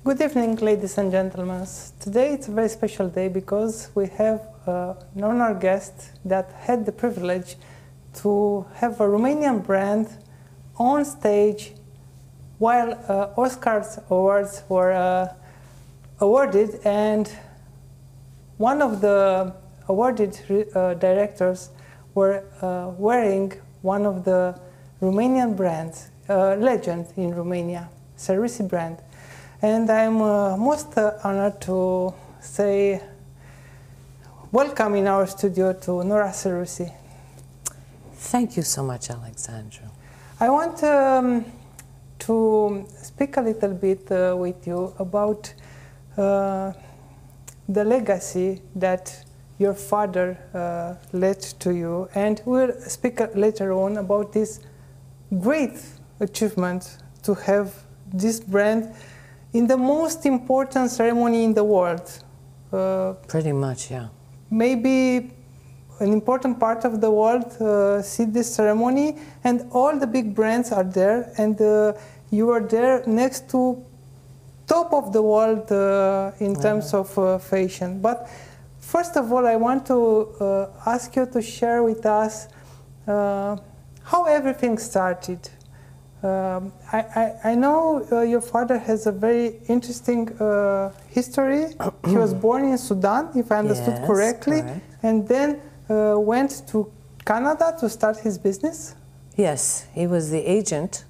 Good evening, ladies and gentlemen. Today it's a very special day because we have an honored guest that had the privilege to have a Romanian brand on stage while Oscars awards were awarded, and one of the awarded directors were wearing one of the Romanian brands, legend in Romania, Seroussi brand. And I'm most honored to say welcome in our studio to Nora Seroussi. Thank you so much, Alexandra. I want to speak a little bit with you about the legacy that your father left to you, and we'll speak later on about this great achievement to have this brand in the most important ceremony in the world. Pretty much, yeah. Maybe an important part of the world see this ceremony, and all the big brands are there, and you are there next to top of the world in terms of fashion. But first of all, I want to ask you to share with us how everything started. I know your father has a very interesting history. He was born in Sudan, if I understood correctly, correct. And then went to Canada to start his business? Yes, he was the agent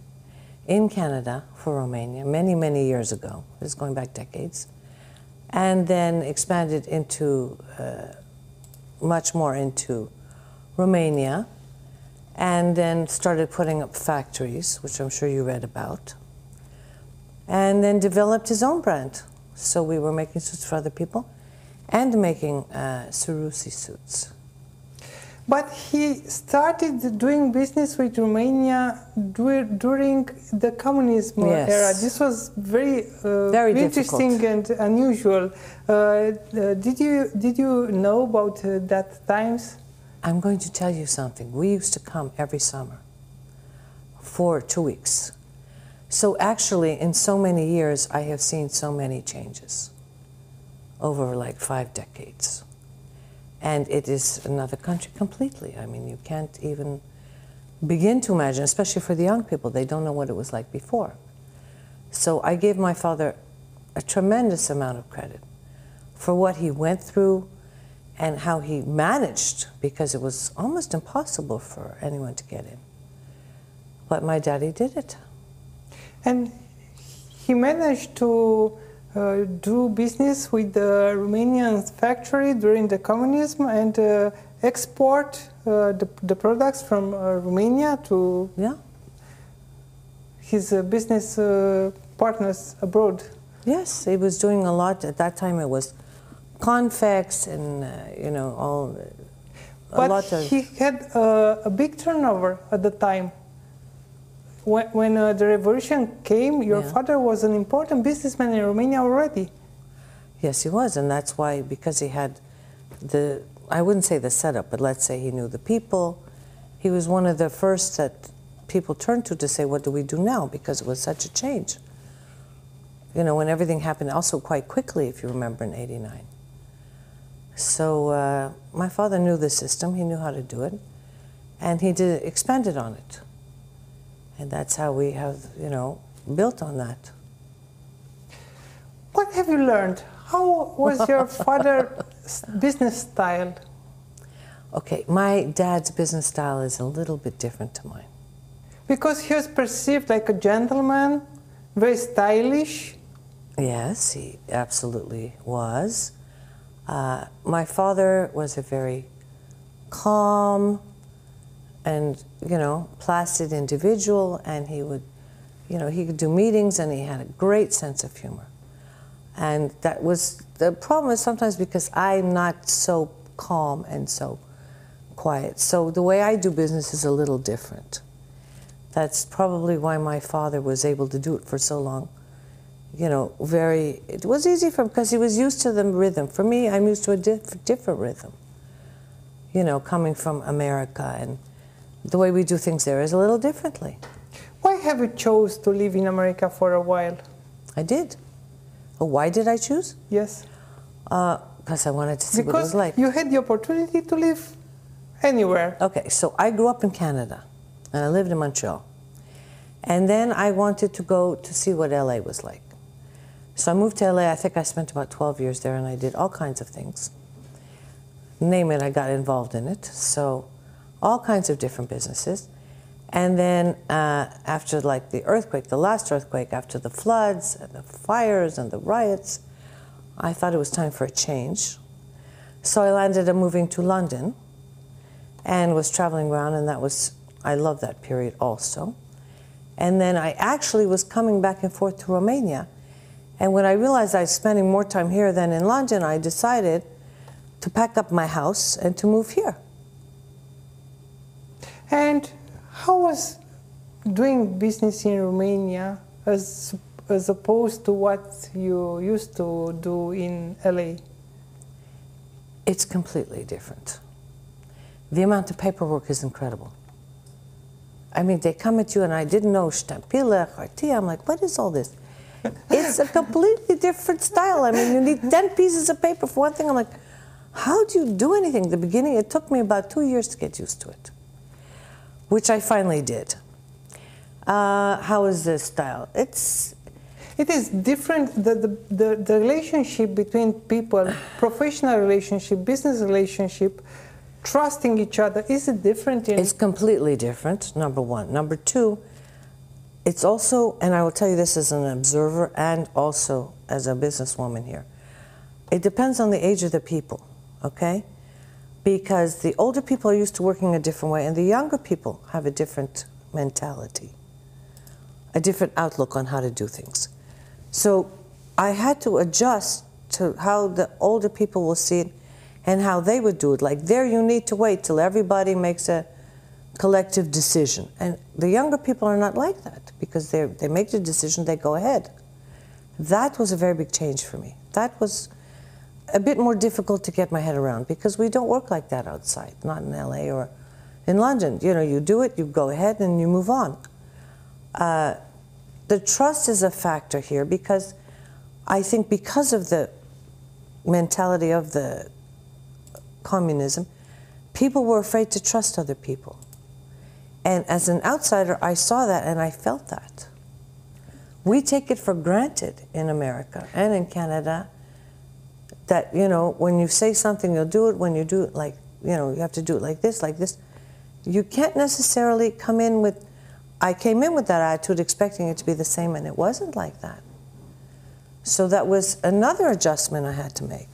in Canada for Romania many, many years ago. It was going back decades. And then expanded into, much more into Romania, and then started putting up factories, which I'm sure you read about, and then developed his own brand. So we were making suits for other people and making Seroussi suits. But he started doing business with Romania during the communism era. This was very interesting and unusual. Did you know about that times? I'm going to tell you something. We used to come every summer for 2 weeks. So actually, in so many years, I have seen so many changes over like 5 decades. And it is another country completely. I mean, you can't even begin to imagine, especially for the young people. They don't know what it was like before. So I gave my father a tremendous amount of credit for what he went through and how he managed, because it was almost impossible for anyone to get in. But my daddy did it. And he managed to do business with the Romanian factory during the communism and export the products from Romania to his business partners abroad. Yes, he was doing a lot. At that time it was confects and, you know, all a lot of... But he had a big turnover at the time. When the revolution came, your father was an important businessman in Romania already. Yes, he was, and that's why, because he had the, I wouldn't say the setup, but let's say he knew the people. He was one of the first that people turned to say, what do we do now? Because it was such a change. You know, when everything happened also quite quickly, if you remember, in '89. So my father knew the system, he knew how to do it, and he expanded on it. And that's how we have, you know, built on that. What have you learned? How was your father's business style? Okay, my dad's business style is a little bit different to mine. Because he was perceived like a gentleman, very stylish. Yes, he absolutely was. My father was a very calm and, you know, placid individual, and he would, you know, he could do meetings, and he had a great sense of humor. And that was, the problem is sometimes because I'm not so calm and so quiet. So the way I do business is a little different. That's probably why my father was able to do it for so long. You know, it was easy for him because he was used to the rhythm. For me, I'm used to a different rhythm. You know, coming from America, and the way we do things there is a little differently. Why have you chose to live in America for a while? I did. Oh, why did I choose? Yes. Because I wanted to see what it was like. Because you had the opportunity to live anywhere. Okay, so I grew up in Canada, and I lived in Montreal. And then I wanted to go to see what LA was like. So I moved to LA. I think I spent about 12 years there, and I did all kinds of things. Name it, I got involved in it. So all kinds of different businesses. And then after like the earthquake, the last earthquake, after the floods and the fires and the riots, I thought it was time for a change. So I landed up moving to London and was traveling around, and that was, I love that period also. And then I actually was coming back and forth to Romania. And when I realized I was spending more time here than in London, I decided to pack up my house and to move here. And how was doing business in Romania as opposed to what you used to do in LA? It's completely different. The amount of paperwork is incredible. I mean, they come at you, and I didn't know ștampilă, hârtie. I'm like, what is all this? It's a completely different style. I mean, you need 10 pieces of paper for one thing. I'm like, how do you do anything? At the beginning, it took me about 2 years to get used to it, which I finally did. How is this style? It is different. The relationship between people, professional relationship, business relationship, trusting each other, is it different? It's completely different, number one. Number two, it's also, and I will tell you this as an observer and also as a businesswoman here, it depends on the age of the people, okay? Because the older people are used to working a different way, and the younger people have a different mentality, a different outlook on how to do things. So I had to adjust to how the older people will see it and how they would do it. Like there, you need to wait till everybody makes a collective decision. And the younger people are not like that, because they make the decision, they go ahead. That was a very big change for me. That was a bit more difficult to get my head around, because we don't work like that outside, not in LA or in London. You know, you do it, you go ahead, and you move on. The trust is a factor here, because I think because of the mentality of the communism, people were afraid to trust other people. And as an outsider, I saw that and I felt that. We take it for granted in America and in Canada that, you know, when you say something, you'll do it. When you do it, like, you know, you have to do it like this, like this. You can't necessarily come in with, I came in with that attitude expecting it to be the same, and it wasn't like that. So that was another adjustment I had to make.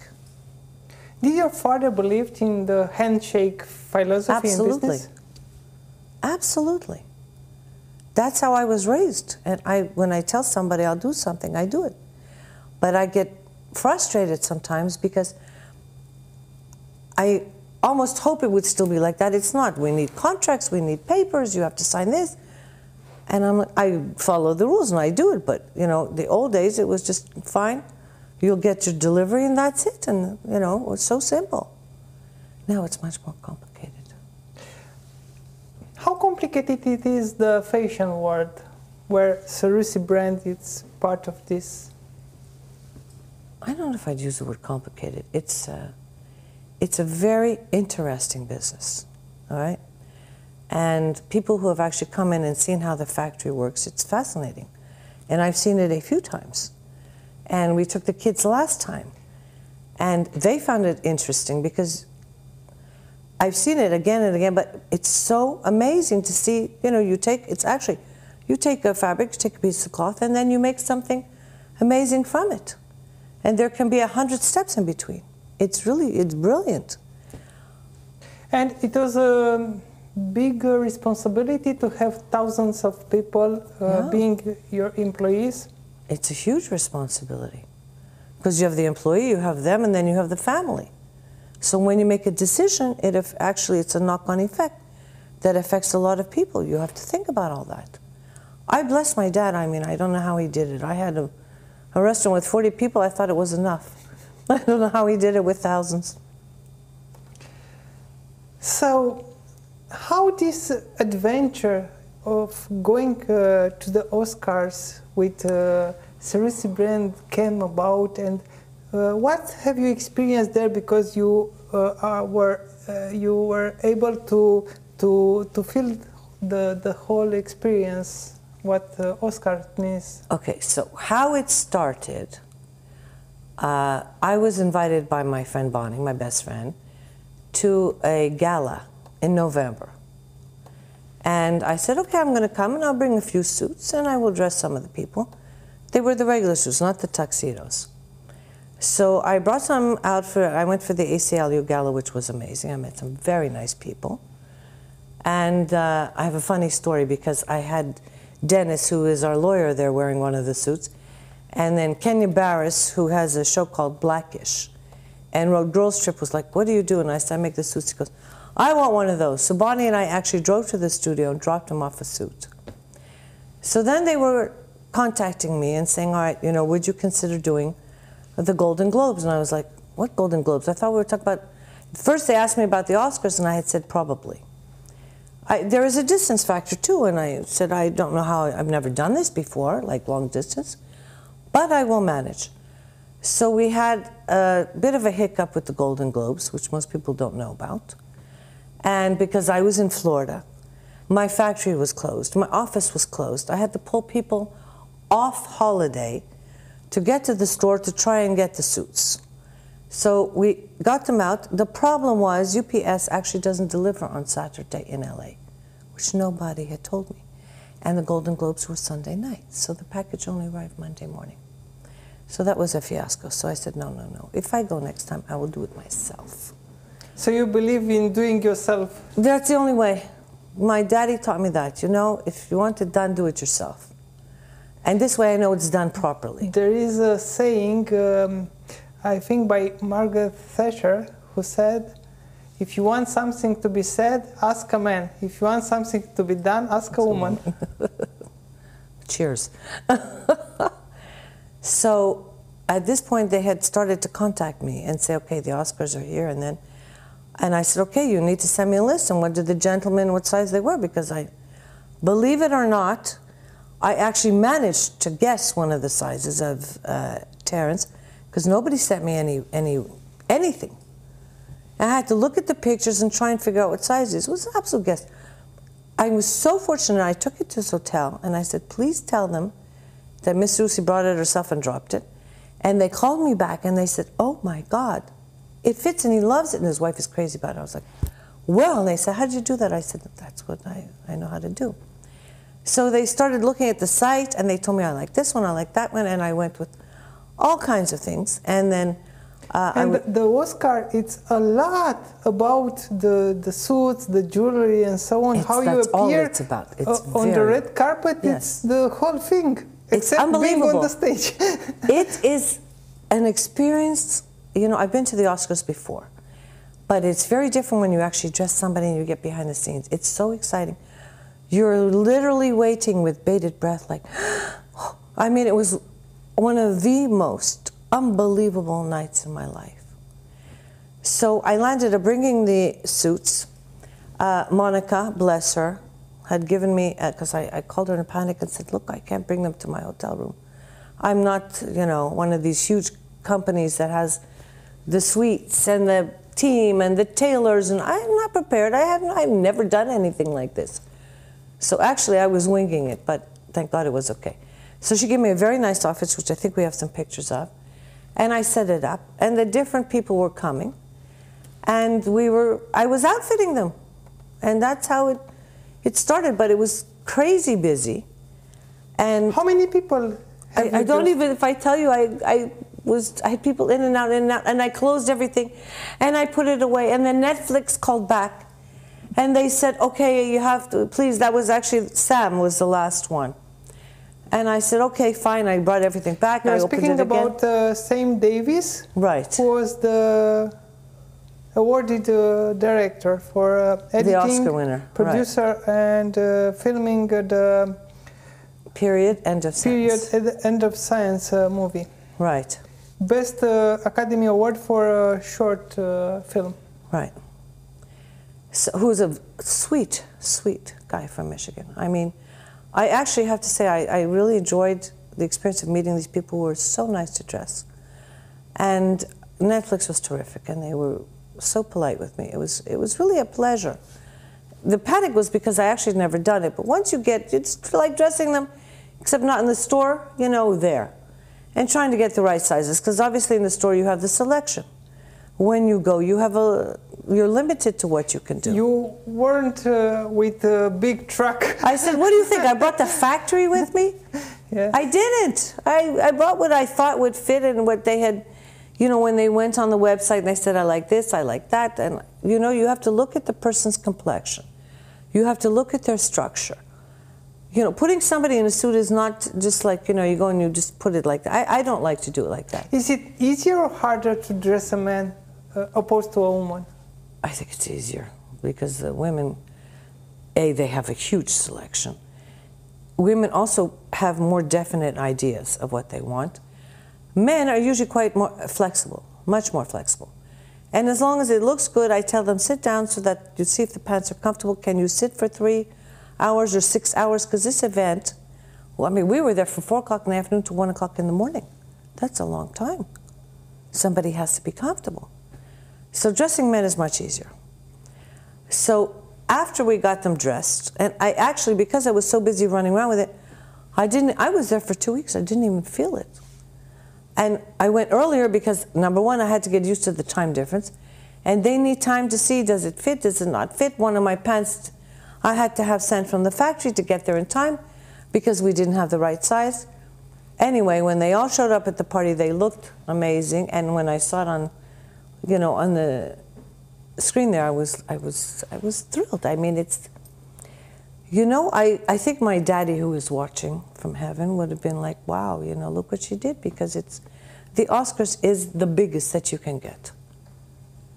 Did your father believe in the handshake philosophy in business? Absolutely. That's how I was raised. And when I tell somebody I'll do something, I do it. But I get frustrated sometimes because I almost hope it would still be like that. It's not. We need contracts, we need papers, you have to sign this. And I follow the rules and I do it. But, you know, the old days it was just fine. You'll get your delivery and that's it. And, you know, it's so simple. Now it's much more complicated. How complicated it is, the fashion world, where Seroussi brand is part of this? I don't know if I'd use the word complicated. It's a very interesting business, all right? And people who have actually come in and seen how the factory works, it's fascinating. And I've seen it a few times. And we took the kids last time. And they found it interesting because I've seen it again and again, but it's so amazing to see, you know, you take a fabric, you take a piece of cloth, and then you make something amazing from it. And there can be 100 steps in between. It's brilliant. And it was a big responsibility to have thousands of people being your employees. It's a huge responsibility. Because you have the employee, you have them, and then you have the family. So when you make a decision, it's a knock-on effect that affects a lot of people. You have to think about all that. I bless my dad. I mean, I don't know how he did it. I had a restaurant with 40 people. I thought it was enough. I don't know how he did it with thousands. So how this adventure of going to the Oscars with Seroussi brand came about, and what have you experienced there? Because you were able to feel the whole experience, what Oscar means. Okay, so how it started, I was invited by my friend Bonnie, my best friend, to a gala in November. And I said, okay, I'm going to come and I'll bring a few suits and I will dress some of the people. They were the regular suits, not the tuxedos. So I brought some out I went for the ACLU gala, which was amazing. I met some very nice people. And I have a funny story because I had Dennis, who is our lawyer there, wearing one of the suits. And then Kenya Barris, who has a show called Blackish, and wrote Girls Trip, was like, what do you do? And I said, I make the suits. He goes, I want one of those. So Bonnie and I actually drove to the studio and dropped him off a suit. So then they were contacting me and saying, all right, you know, would you consider doing the Golden Globes? And I was like, what Golden Globes? I thought we were talking about, first they asked me about the Oscars and I had said probably. There is a distance factor too, and I said, I don't know how, I've never done this before, like long distance, but I will manage. So we had a bit of a hiccup with the Golden Globes, which most people don't know about. And because I was in Florida, my factory was closed, my office was closed. I had to pull people off holiday to get to the store to try and get the suits. So we got them out. The problem was UPS actually doesn't deliver on Saturday in LA, which nobody had told me. And the Golden Globes were Sunday night, so the package only arrived Monday morning. So that was a fiasco. So I said, no, no, no. If I go next time, I will do it myself. So you believe in doing yourself? That's the only way. My daddy taught me that. You know, if you want it done, do it yourself. And this way I know it's done properly. There is a saying, I think by Margaret Thatcher, who said, if you want something to be said, ask a man. If you want something to be done, ask a woman. Cheers. So at this point, they had started to contact me and say, okay, the Oscars are here. And I said, okay, you need to send me a list. And what did the gentlemen, what size they were? Because believe it or not, I actually managed to guess one of the sizes of Terrence, because nobody sent me anything. I had to look at the pictures and try and figure out what size it is. It was an absolute guess. I was so fortunate. I took it to this hotel, and I said, please tell them that Miss Seroussi brought it herself and dropped it. And they called me back, and they said, oh, my God, it fits, and he loves it, and his wife is crazy about it. I was like, well, and they said, how did you do that? I said, that's what I know how to do. So they started looking at the site, and they told me, I like this one, I like that one, and I went with all kinds of things. And then the Oscar, it's a lot about the suits, the jewelry, and so on. How you appear all it's about. It's on the red carpet. Yes. It's the whole thing. It's except unbelievable. being on the stage. It is an experience. You know, I've been to the Oscars before, but it's very different when you actually dress somebody and you get behind the scenes. It's so exciting. You're literally waiting with bated breath, like, I mean, it was one of the most unbelievable nights in my life. So I landed up bringing the suits. Monica, bless her, had given me, because I called her in a panic and said, look, I can't bring them to my hotel room. I'm not, you know, one of these huge companies that has the suites and the team and the tailors, and I'm not prepared. I've never done anything like this. So actually I was winging it, but thank God it was okay. So she gave me a very nice office, which I think we have some pictures of. And I set it up, and the different people were coming. And I was outfitting them. And that's how it started, but it was crazy busy. And how many people? I don't even, if I tell you, I had people in and out, and I closed everything, and I put it away. And then Netflix called back, and they said, okay, you have to, please, that was actually, Sam was the last one. And I said, okay, fine. I brought everything back. You're speaking about Sam Davis, right? Who was the awarded director for editing, the Oscar winner, producer, right, and filming the Period, End of Science. Period, End of Science movie. Right. Best Academy Award for a short film. Right. So, who's a sweet, sweet guy from Michigan. I mean, I actually have to say I really enjoyed the experience of meeting these people who were so nice to dress. And Netflix was terrific, and they were so polite with me. It was really a pleasure. The panic was because I actually had never done it, but once you get, it's like dressing them, except not in the store, you know, there. And trying to get the right sizes, because obviously in the store you have the selection. When you go, you're limited to what you can do. You weren't with a big truck. I said, what do you think? I brought the factory with me? Yeah. I didn't. I brought what I thought would fit and what they had, you know, when they went on the website and they said, I like this, I like that. And, you know, you have to look at the person's complexion. You have to look at their structure. You know, putting somebody in a suit is not just like, you know, you go and you just put it like that. I don't like to do it like that. Is it easier or harder to dress a man opposed to a woman? I think it's easier because the women, they have a huge selection. Women also have more definite ideas of what they want. Men are usually quite more flexible, much more flexible. And as long as it looks good, I tell them, sit down so that you see if the pants are comfortable. Can you sit for 3 hours or 6 hours? Because this event, well, I mean, we were there from 4 o'clock in the afternoon to 1 o'clock in the morning. That's a long time. Somebody has to be comfortable. So dressing men is much easier. So after we got them dressed, and I actually, because I was so busy running around with it, I was there for 2 weeks. I didn't even feel it. And I went earlier because, number one, I had to get used to the time difference. And they need time to see, does it fit, does it not fit? One of my pants, I had to have sent from the factory to get there in time because we didn't have the right size. Anyway, when they all showed up at the party, they looked amazing. And when I saw it on, you know, on the screen there, I was thrilled. I mean, it's, you know, I think my daddy, who is watching from heaven, would have been like, wow, you know, look what she did, because the Oscars is the biggest that you can get.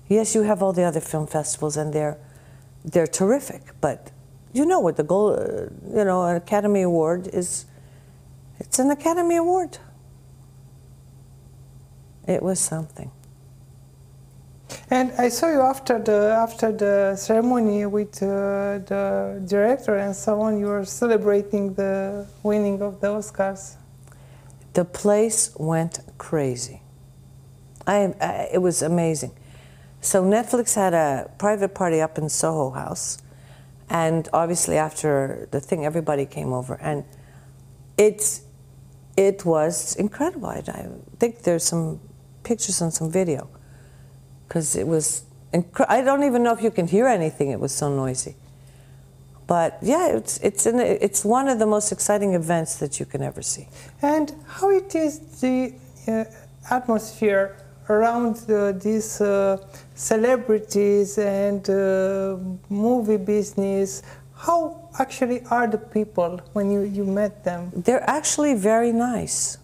Yes, you have all the other film festivals, and they're terrific, but you know what the goal, you know, an Academy Award is, it's an Academy Award. It was something. And I saw you after the ceremony with the director and so on. You were celebrating the winning of the Oscars. The place went crazy. It was amazing. So Netflix had a private party up in Soho House, and obviously after the thing, everybody came over, and it was incredible. I think there's some pictures and some video. Because it was, I don't even know if you can hear anything, it was so noisy. But yeah, it's one of the most exciting events that you can ever see. And how it is the atmosphere around these celebrities and movie business? How actually are the people when you met them? They're actually very nice.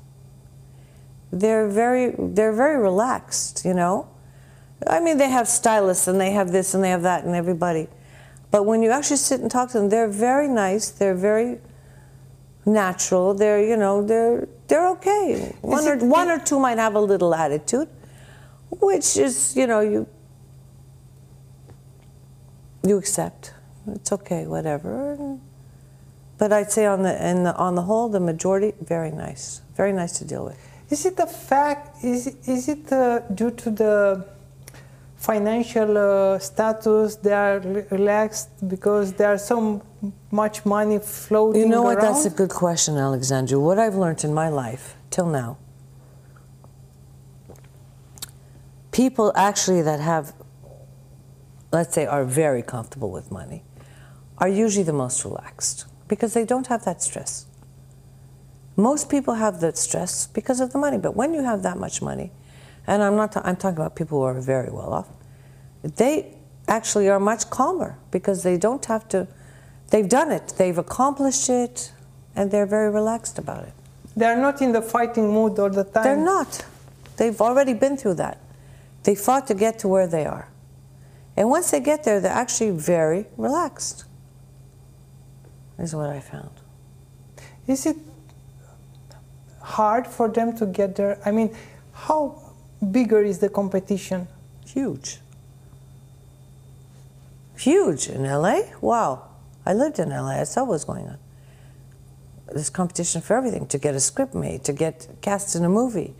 They're very relaxed, you know? I mean, they have stylists, and they have this, and they have that, and everybody. But when you actually sit and talk to them, they're very nice. They're very natural. They're, you know, they're okay. One or two might have a little attitude, which is, you know, you accept. It's okay, whatever. But I'd say on the whole, the majority, very nice to deal with. Is it a fact? Is it due to the financial status? They are relaxed because there's so much money floating around? You know what? That's a good question, Alexandra. What I've learned in my life till now, people actually that have, let's say, are very comfortable with money, are usually the most relaxed because they don't have that stress. Most people have that stress because of the money, but when you have that much money, and I'm talking about people who are very well off, they actually are much calmer because they don't have to, they've done it, they've accomplished it, and they're very relaxed about it. They're not in the fighting mood all the time? They're not. They've already been through that. They fought to get to where they are. And once they get there, they're actually very relaxed, is what I found. Is it hard for them to get there? I mean, how bigger is the competition? Huge. Huge. In LA? Wow. I lived in LA. I saw what was going on. there's competition for everything, to get a script made, to get cast in a movie,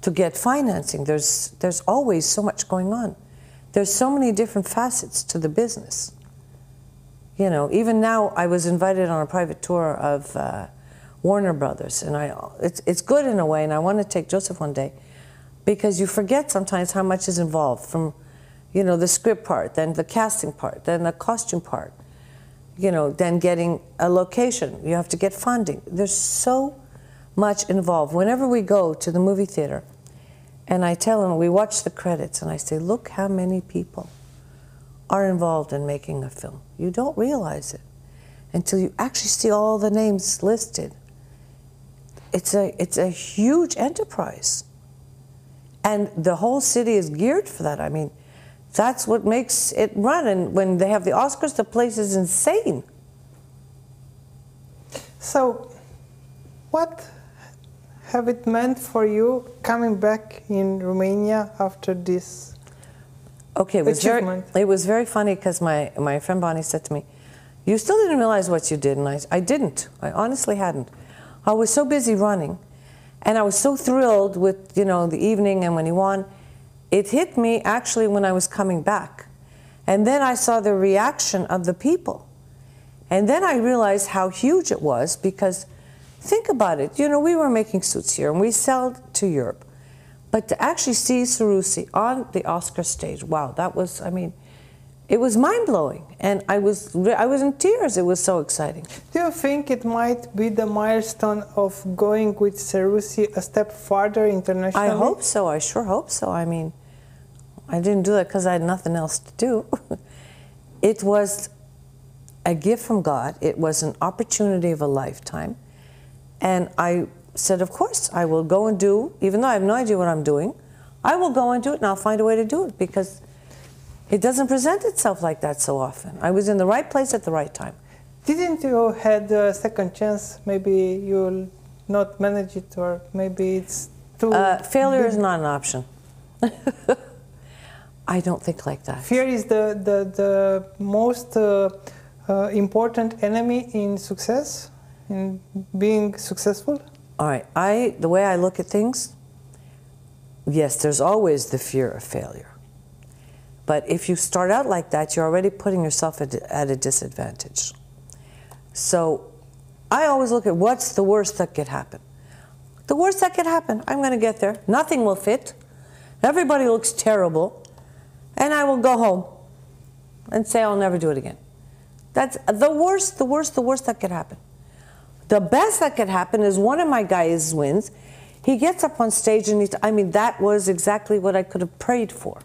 to get financing. There's always so much going on. There's so many different facets to the business. You know, even now I was invited on a private tour of Warner Brothers, and it's good in a way, and I want to take Joseph one day, because you forget sometimes how much is involved, from, you know, the script part, then the casting part, then the costume part, you know, then getting a location, you have to get funding. There's so much involved. Whenever we go to the movie theater, and I tell them, we watch the credits, and I say, look how many people are involved in making a film. You don't realize it until you actually see all the names listed. It's a huge enterprise. And the whole city is geared for that. I mean, that's what makes it run. And when they have the Oscars, the place is insane. So, what have it meant for you coming back in Romania after this achievement? It was very funny, because my friend Bonnie said to me, you still didn't realize what you did. And I didn't. I honestly hadn't. I was so busy running, and I was so thrilled with, you know, the evening and when he won. It hit me actually when I was coming back. And then I saw the reaction of the people. And then I realized how huge it was, because think about it. You know, we were making suits here, and we sell to Europe. But to actually see Seroussi on the Oscar stage, wow, that was, I mean, it was mind-blowing. And I was in tears. It was so exciting. Do you think it might be the milestone of going with Seroussi a step farther internationally? I hope so. I sure hope so. I mean, I didn't do that because I had nothing else to do. It was a gift from God. It was an opportunity of a lifetime. And I said, of course, I will go and do, even though I have no idea what I'm doing, I will go and do it, and I'll find a way to do it, because it doesn't present itself like that so often. I was in the right place at the right time. Didn't you had a second chance? Maybe you'll not manage it, or maybe it's too... Failure is not an option. I don't think like that. Fear is the most important enemy in success, in being successful? All right, the way I look at things, yes, there's always the fear of failure. But if you start out like that, you're already putting yourself at a disadvantage. So I always look at what's the worst that could happen. The worst that could happen, I'm going to get there. Nothing will fit. Everybody looks terrible. And I will go home and say I'll never do it again. That's the worst that could happen. The best that could happen is one of my guys wins. He gets up on stage and I mean, that was exactly what I could have prayed for.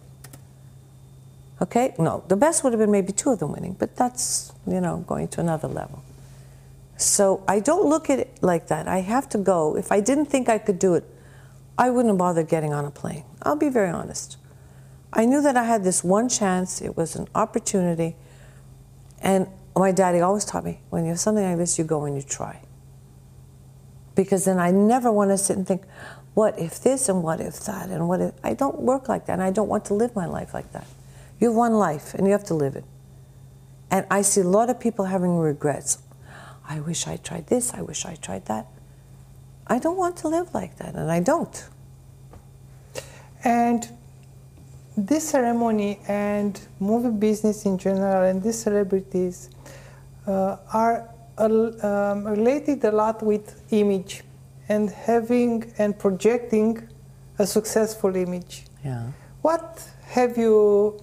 Okay? No, the best would have been maybe two of them winning, but that's, you know, going to another level. So I don't look at it like that. I have to go. If I didn't think I could do it, I wouldn't have bothered getting on a plane. I'll be very honest. I knew that I had this one chance. It was an opportunity. And my daddy always taught me, when you have something like this, you go and you try. Because then I never want to sit and think, what if this and what if that and what if... I don't work like that, and I don't want to live my life like that. You have one life, and you have to live it. And I see a lot of people having regrets. I wish I tried this, I wish I tried that. I don't want to live like that, and I don't. And this ceremony and movie business in general and these celebrities are related a lot with image and having and projecting a successful image. Yeah. What have you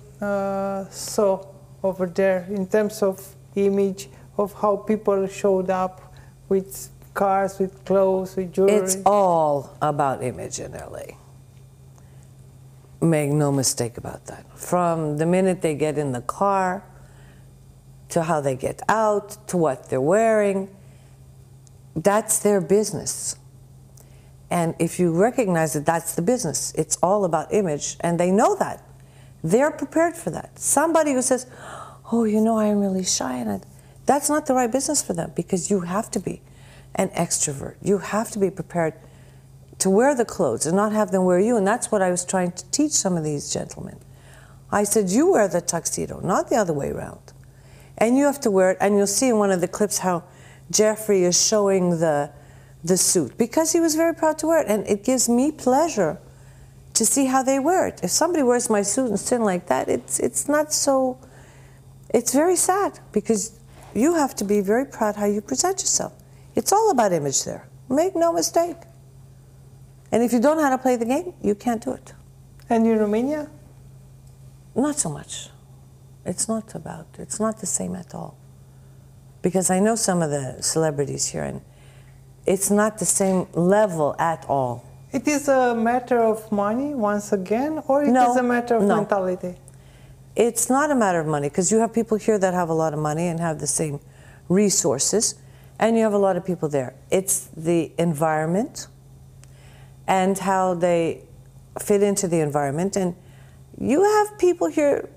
saw over there in terms of image, of how people showed up with cars, with clothes, with jewelry? It's all about image in LA. Make no mistake about that. From the minute they get in the car, to how they get out, to what they're wearing, that's their business. And if you recognize that that's the business, it's all about image, and they know that. They're prepared for that. Somebody who says, oh, you know, I'm really shy, and that's not the right business for them, because you have to be an extrovert. You have to be prepared to wear the clothes and not have them wear you, and that's what I was trying to teach some of these gentlemen. I said, you wear the tuxedo, not the other way around. And you have to wear it, and you'll see in one of the clips how Jeffrey is showing the suit, because he was very proud to wear it, and it gives me pleasure to see how they wear it. If somebody wears my suit and sitting like that, it's not so, it's very sad, because you have to be very proud how you present yourself. It's all about image there. Make no mistake. And if you don't know how to play the game, you can't do it. And in Romania? Not so much. It's not the same at all. Because I know some of the celebrities here, and it's not the same level at all. It is a matter of money, once again, or it is a matter of mentality? It's not a matter of money, because you have people here that have a lot of money and have the same resources, and you have a lot of people there. It's the environment and how they fit into the environment. And you have people here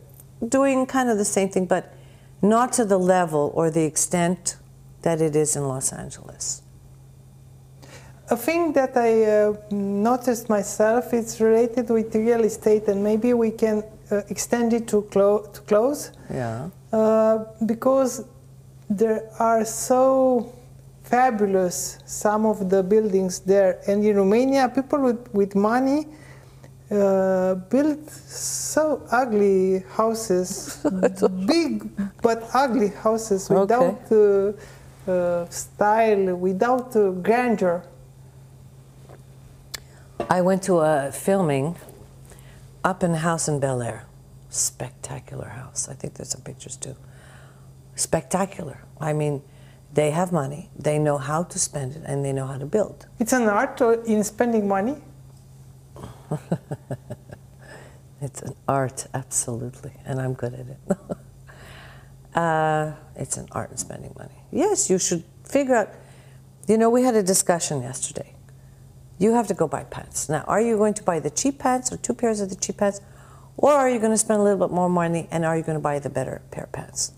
doing kind of the same thing, but not to the level or the extent that it is in Los Angeles. A thing that I noticed myself, it's related with real estate, and maybe we can extend it to close. Yeah. Because there are so fabulous some of the buildings there, and in Romania, people with money build so ugly houses, big but ugly houses without style, without grandeur. I went to a filming up in a house in Bel Air. Spectacular house. I think there's some pictures too. Spectacular. I mean, they have money, they know how to spend it, and they know how to build. It's an art in spending money? It's an art, absolutely, and I'm good at it. It's an art in spending money. Yes, you should figure out, you know, we had a discussion yesterday. You have to go buy pants. Now, are you going to buy the cheap pants or 2 pairs of the cheap pants, or are you going to spend a little bit more money and are you going to buy the better pair of pants?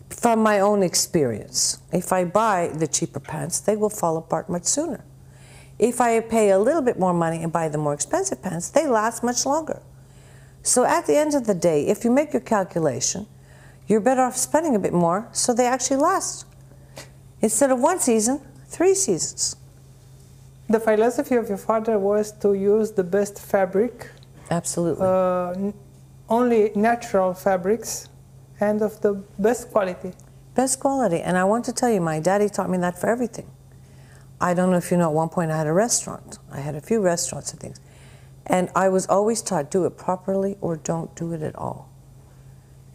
From my own experience, if I buy the cheaper pants, they will fall apart much sooner. If I pay a little bit more money and buy the more expensive pants, they last much longer. So at the end of the day, if you make your calculation, you're better off spending a bit more so they actually last. Instead of 1 season, 3 seasons. The philosophy of your father was to use the best fabric. Absolutely. Only natural fabrics and of the best quality. Best quality. And I want to tell you, my daddy taught me that for everything. I don't know if you know, at one point I had a restaurant. I had a few restaurants and things. And I was always taught, do it properly or don't do it at all.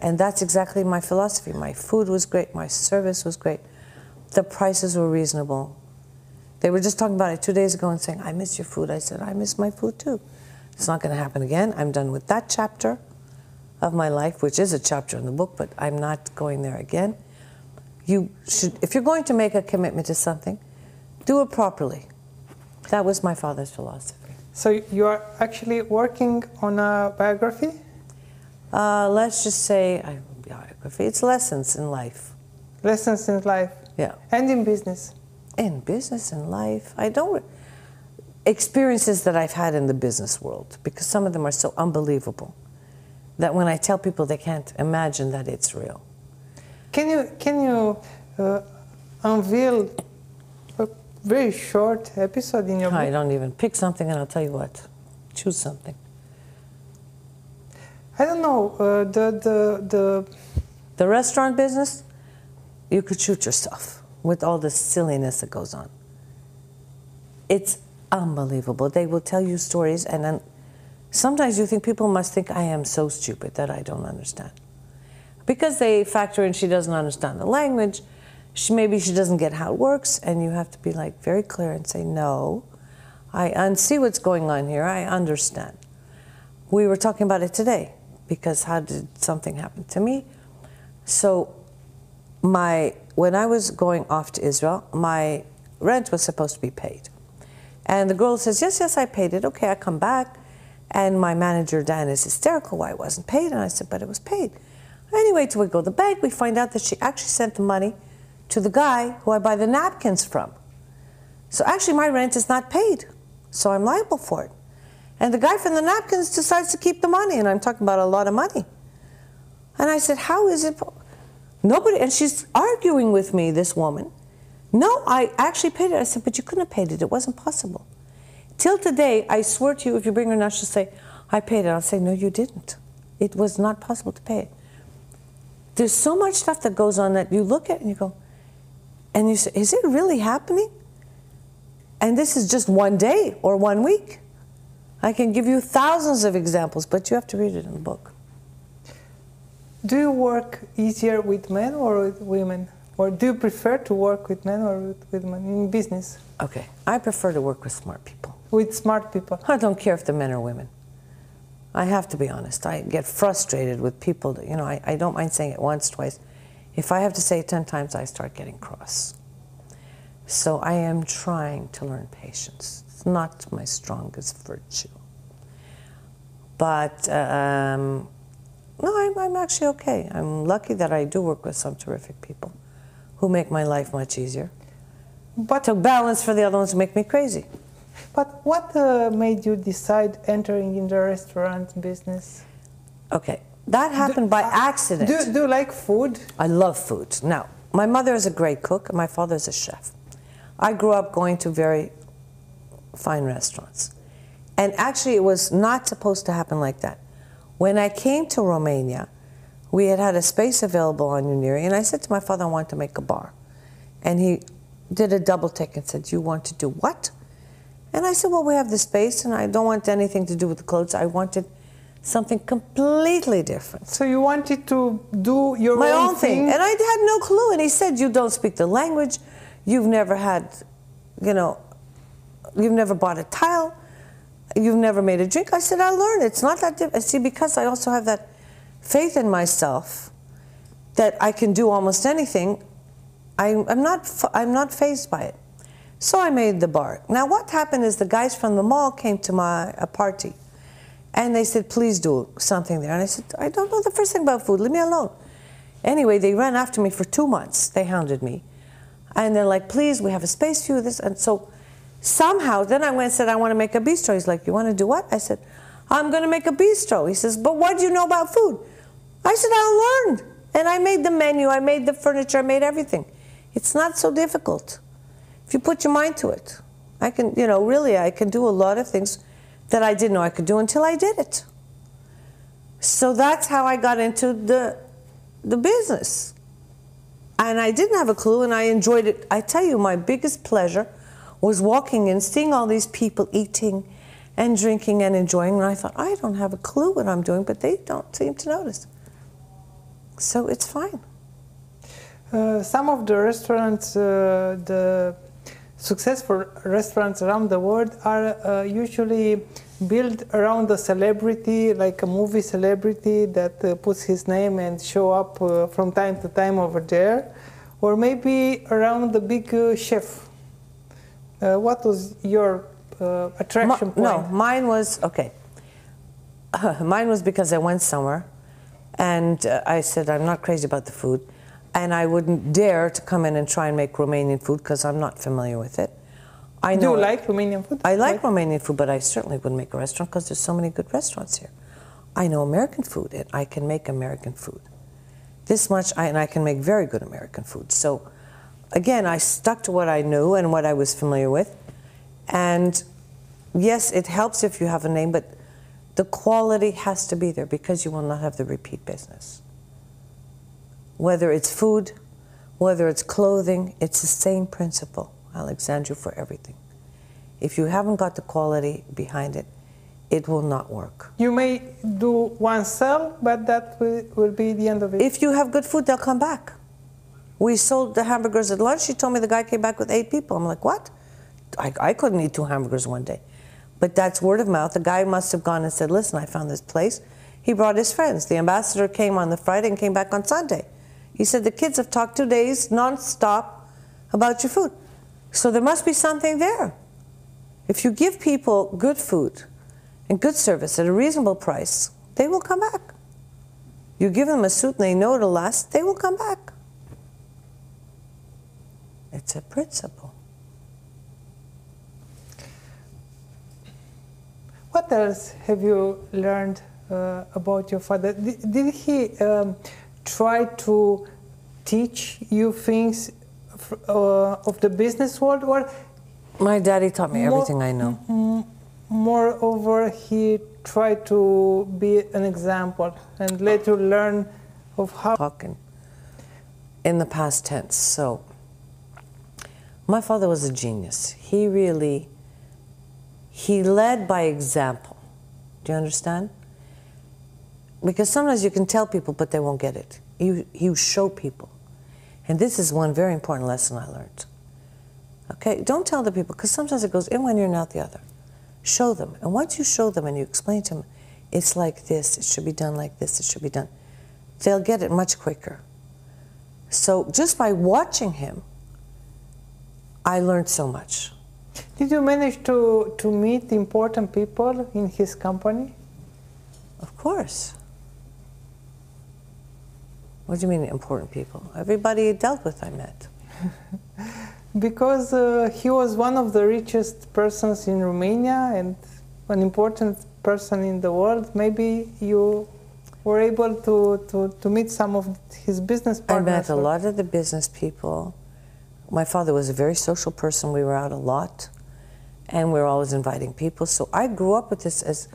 And that's exactly my philosophy. My food was great, my service was great. The prices were reasonable. They were just talking about it 2 days ago and saying, I miss your food. I said, I miss my food too. It's not going to happen again. I'm done with that chapter of my life, which is a chapter in the book, but I'm not going there again. You should, if you're going to make a commitment to something, do it properly. That was my father's philosophy. So you are actually working on a biography? Let's just say a biography. It's lessons in life. Lessons in life? Yeah. And in business? In business and life. I don't... Experiences that I've had in the business world, because some of them are so unbelievable that when I tell people, they can't imagine that it's real. Can you unveil a very short episode in your book? I don't even pick something and I'll tell you what. Choose something. I don't know, the restaurant business, you could shoot yourself with all the silliness that goes on. It's unbelievable. They will tell you stories, and then sometimes you think people must think I am so stupid that I don't understand. Because they factor in she doesn't understand the language, maybe she doesn't get how it works, and you have to be like very clear and say, no, I see what's going on here, I understand. We were talking about it today, because how did something happen to me? So when I was going off to Israel, my rent was supposed to be paid. And the girl says, yes, yes, I paid it. Okay, I come back. And my manager, Dan, is hysterical why it wasn't paid. And I said, but it was paid. Anyway, till we go to the bank, we find out that she actually sent the money to the guy who I buy the napkins from. So actually, my rent is not paid. So I'm liable for it. And the guy from the napkins decides to keep the money. And I'm talking about a lot of money. And I said, how is it? Nobody, and she's arguing with me, this woman. No, I actually paid it. I said, but you couldn't have paid it. It wasn't possible. Till today, I swear to you, if you bring her now, she'll say, I paid it. I'll say, no, you didn't. It was not possible to pay it. There's so much stuff that goes on that you look at and you go, and you say, is it really happening? And this is just one day or 1 week. I can give you thousands of examples, but you have to read it in the book. Do you work easier with men or with women? Or do you prefer to work with men or with women in business? Okay, I prefer to work with smart people. With smart people? I don't care if they're men or women. I have to be honest. I get frustrated with people that, I don't mind saying it once, twice. If I have to say it 10 times, I start getting cross. So I am trying to learn patience. It's not my strongest virtue. But, no, I'm actually okay. I'm lucky that I do work with some terrific people who make my life much easier. But to balance for the other ones make me crazy. But what made you decide entering in the restaurant business? Okay, that happened by accident. Do you like food? I love food. Now, my mother is a great cook, and my father is a chef. I grew up going to very fine restaurants. And actually, it was not supposed to happen like that. When I came to Romania, we had a space available on Unirii, and I said to my father, I want to make a bar. And he did a double take and said, you want to do what? And I said, well, we have the space, and I don't want anything to do with the clothes. I wanted something completely different. So you wanted to do your my own thing? And I had no clue. And he said, you don't speak the language. You've never had, you've never bought a tile. You've never made a drink. I said, I'll learn. It's not that difficult. See, because I also have that faith in myself that I can do almost anything, I'm not fazed by it. So I made the bar. Now what happened is the guys from the mall came to a party, and they said, please do something there. And I said, I don't know the first thing about food, leave me alone. Anyway, they ran after me for 2 months. They hounded me. And they're like, please, we have a space for you, this. And so somehow, then I went and said, I want to make a bistro. He's like, you want to do what? I said, I'm going to make a bistro. He says, but what do you know about food? I said, I'll learn. And I made the menu, I made the furniture, I made everything. It's not so difficult. If you put your mind to it, I can, really, I can do a lot of things that I didn't know I could do until I did it. So that's how I got into the business. And I didn't have a clue, and I enjoyed it. I tell you, my biggest pleasure was walking in, seeing all these people eating and drinking and enjoying, and I thought, I don't have a clue what I'm doing, but they don't seem to notice. So it's fine. Some of the restaurants, the successful restaurants around the world are usually built around a celebrity, like a movie celebrity that puts his name and show up from time to time over there, or maybe around the big chef. What was your attraction point? No, mine was, okay. Mine was because I went somewhere, and I said, I'm not crazy about the food. And I wouldn't dare to come in and try and make Romanian food because I'm not familiar with it. I know. Do you like Romanian food? I like Romanian food, but I certainly wouldn't make a restaurant because there's so many good restaurants here. I know American food, and I can make American food. This much, and I can make very good American food. So, again, I stuck to what I knew and what I was familiar with. And yes, it helps if you have a name, but the quality has to be there because you will not have the repeat business. Whether it's food, whether it's clothing, it's the same principle, Alexandru, for everything. If you haven't got the quality behind it, it will not work. You may do one sell, but that will be the end of it. If you have good food, they'll come back. We sold the hamburgers at lunch. She told me the guy came back with 8 people. I'm like, what? I couldn't eat 2 hamburgers one day. But that's word of mouth. The guy must have gone and said, listen, I found this place. He brought his friends. The ambassador came on the Friday and came back on Sunday. He said, the kids have talked 2 days non-stop about your food. So there must be something there. If you give people good food and good service at a reasonable price, they will come back. You give them a suit and they know it'll last, they will come back. It's a principle. What else have you learned about your father? Did he try to teach you things of the business world, or my daddy taught me everything I know. Moreover, he tried to be an example and let you learn of how. Talking in the past tense. So, my father was a genius. He led by example. Do you understand? Because sometimes you can tell people, but they won't get it. You show people. And this is one very important lesson I learned. Okay, don't tell the people, because sometimes it goes in one ear and out the other. Show them. And once you show them and you explain to them, it's like this, it should be done like this, it should be done, they'll get it much quicker. So just by watching him, I learned so much. Did you manage to meet important people in his company? Of course. What do you mean important people? Everybody he dealt with I met. Because he was one of the richest persons in Romania and an important person in the world. Maybe you were able to meet some of his business partners. I met a lot of the business people. My father was a very social person. We were out a lot, and we were always inviting people. So I grew up with this as,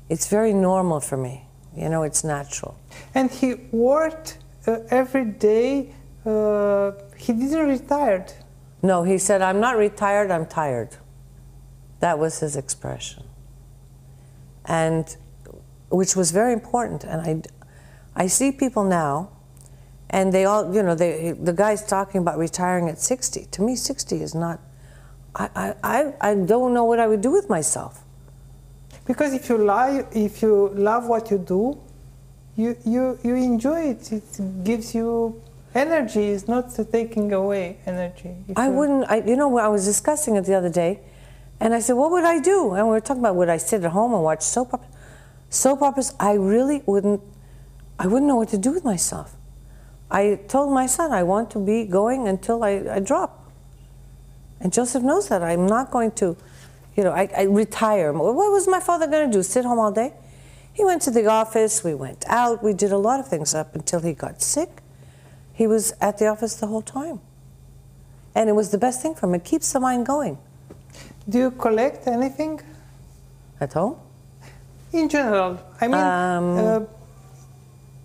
it's very normal for me. You know, it's natural. And he worked every day. He didn't retire. No, he said, I'm not retired, I'm tired. That was his expression. And, which was very important. And I see people now, and they all, you know, the guy's talking about retiring at 60. To me, 60 is not, I don't know what I would do with myself. Because if you love what you do, you enjoy it. It gives you energy. It's not taking away energy. You know, I was discussing it the other day, and I said, what would I do? And we were talking about, would I sit at home and watch soap operas? Soap operas, I really wouldn't know what to do with myself. I told my son, I want to be going until I drop. And Joseph knows that. I'm not going to, you know, I retire. What was my father going to do, sit home all day? He went to the office, we went out, we did a lot of things up until he got sick. He was at the office the whole time. And it was the best thing for him. It keeps the mind going. Do you collect anything? At home? In general. I mean,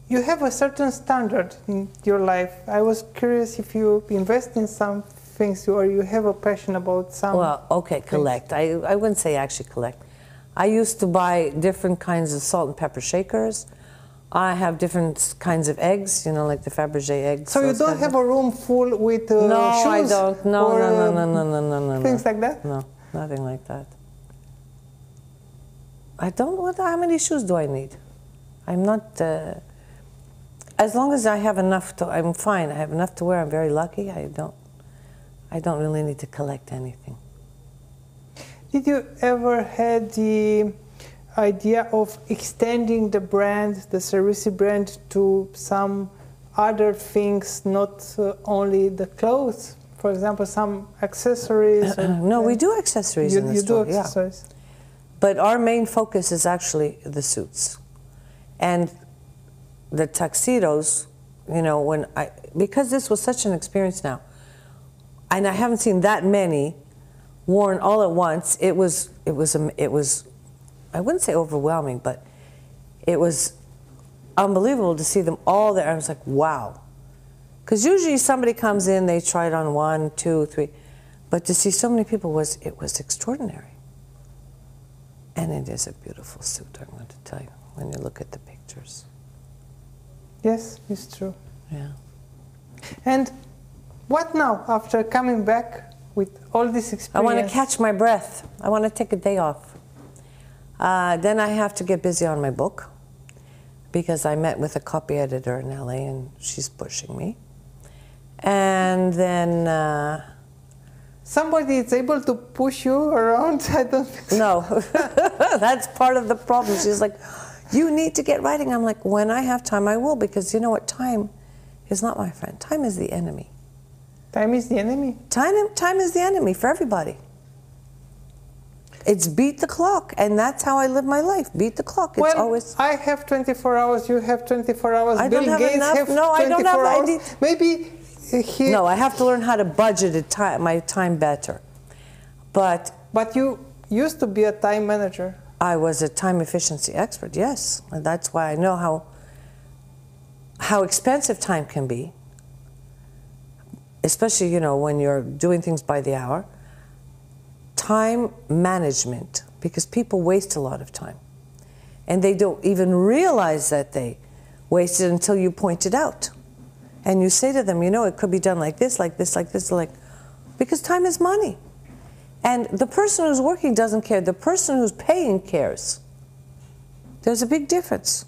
you have a certain standard in your life. I was curious if you invest in some things or you have a passion about some. Well, okay, collect. I wouldn't say actually collect. I used to buy different kinds of salt and pepper shakers. I have different kinds of eggs, you know, like the Fabergé eggs. So you don't have a room full with shoes? No, I don't. No. Things like that? No, nothing like that. I don't. How many shoes do I need? I'm not. As long as I have enough to, I'm fine. I have enough to wear. I'm very lucky. I don't really need to collect anything. Did you ever had the idea of extending the brand, the Seroussi brand, to some other things, not only the clothes? For example, some accessories? No, we do accessories in the store. You do accessories? Yeah. But our main focus is actually the suits. And the tuxedos, you know, because this was such an experience now, and I haven't seen that many worn all at once, it was, I wouldn't say overwhelming, but it was unbelievable to see them all there. I was like, wow. Because usually somebody comes in, they try it on 1, 2, 3, but to see so many people it was extraordinary. And it is a beautiful suit, I'm going to tell you, when you look at the pictures. Yes, it's true. Yeah. And what now, after coming back with all this experience? I want to catch my breath. I want to take a day off. Then I have to get busy on my book, because I met with a copy editor in LA and she's pushing me. And then... Somebody is able to push you around? I don't think so. No, that's part of the problem. She's like, you need to get writing. I'm like, when I have time, I will, because you know what? Time is not my friend. Time is the enemy. Time is the enemy? Time is the enemy for everybody. It's beat the clock, and that's how I live my life. Beat the clock. It's always. I have 24 hours. You have 24 hours. I don't have enough. No, I don't have. Maybe No, I have to learn how to budget my time better. But you used to be a time manager. I was a time efficiency expert, yes. And that's why I know how expensive time can be, especially, you know, when you're doing things by the hour. Time management, because people waste a lot of time. And they don't even realize that they waste it until you point it out. And you say to them, you know, it could be done like this, like this, like this, because time is money. And the person who's working doesn't care. The person who's paying cares. There's a big difference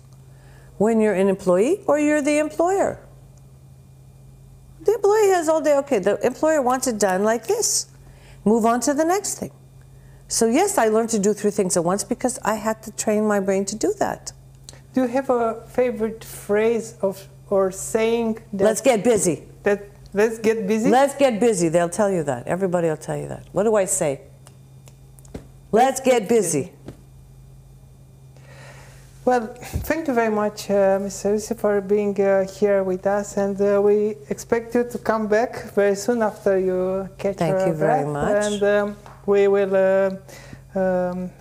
when you're an employee or you're the employer. The employee has all day, okay, the employer wants it done like this. Move on to the next thing. So yes, I learned to do 3 things at once because I had to train my brain to do that. Do you have a favorite phrase or saying that... Let's get busy. Let's get busy? Let's get busy. They'll tell you that. Everybody will tell you that. What do I say? Let's get busy. Well, thank you very much, Ms. Seroussi, for being here with us, and we expect you to come back very soon after you catch your breath. Thank you very much. And we will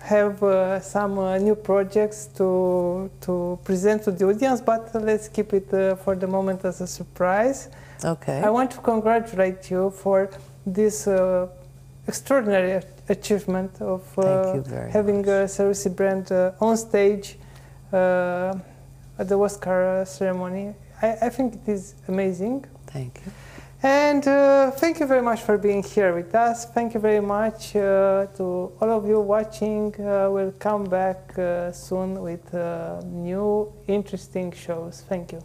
have some new projects to present to the audience, but let's keep it for the moment as a surprise. Okay. I want to congratulate you for this extraordinary achievement of having a Seroussi brand on stage at the Oscar ceremony. I think it is amazing. Thank you. And thank you very much for being here with us. Thank you very much to all of you watching. We'll come back soon with new interesting shows. Thank you.